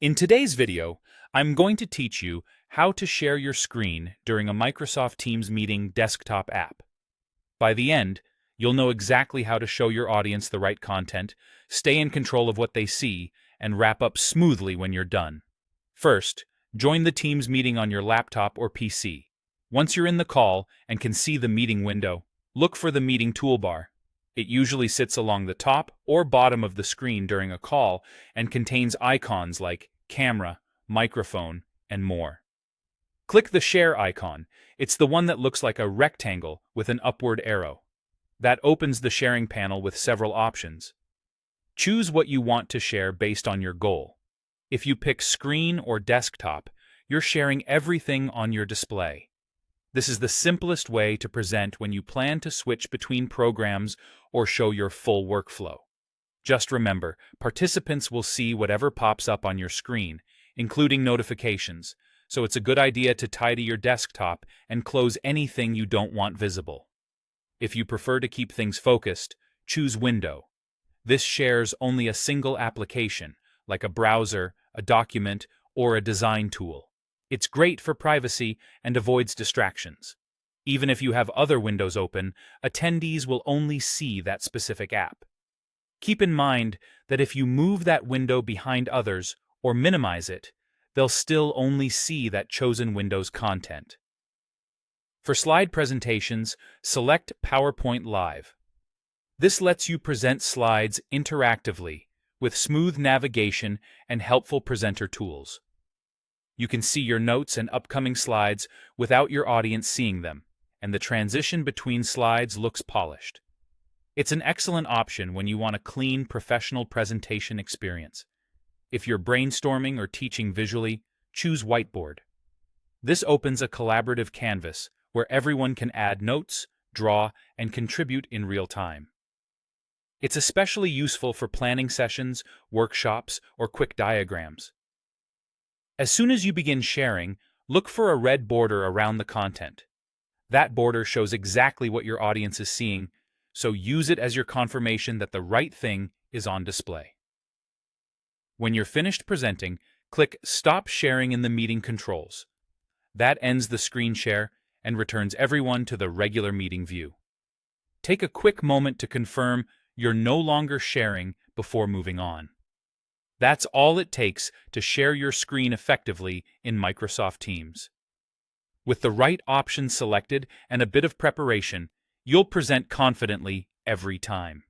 In today's video, I'm going to teach you how to share your screen during a Microsoft Teams meeting desktop app. By the end, you'll know exactly how to show your audience the right content, stay in control of what they see, and wrap up smoothly when you're done. First, join the Teams meeting on your laptop or PC. Once you're in the call and can see the meeting window, look for the meeting toolbar. It usually sits along the top or bottom of the screen during a call and contains icons like camera, microphone, and more. Click the Share icon. It's the one that looks like a rectangle with an upward arrow. That opens the sharing panel with several options. Choose what you want to share based on your goal. If you pick screen or desktop, you're sharing everything on your display. This is the simplest way to present when you plan to switch between programs or show your full workflow. Just remember, participants will see whatever pops up on your screen, including notifications, so it's a good idea to tidy your desktop and close anything you don't want visible. If you prefer to keep things focused, choose Window. This shares only a single application, like a browser, a document, or a design tool. It's great for privacy and avoids distractions. Even if you have other windows open, attendees will only see that specific app. Keep in mind that if you move that window behind others or minimize it, they'll still only see that chosen window's content. For slide presentations, select PowerPoint Live. This lets you present slides interactively with smooth navigation and helpful presenter tools. You can see your notes and upcoming slides without your audience seeing them, and the transition between slides looks polished. It's an excellent option when you want a clean, professional presentation experience. If you're brainstorming or teaching visually, choose Whiteboard. This opens a collaborative canvas where everyone can add notes, draw, and contribute in real time. It's especially useful for planning sessions, workshops, or quick diagrams. As soon as you begin sharing, look for a red border around the content. That border shows exactly what your audience is seeing, so use it as your confirmation that the right thing is on display. When you're finished presenting, click Stop Sharing in the meeting controls. That ends the screen share and returns everyone to the regular meeting view. Take a quick moment to confirm you're no longer sharing before moving on. That's all it takes to share your screen effectively in Microsoft Teams. With the right options selected and a bit of preparation, you'll present confidently every time.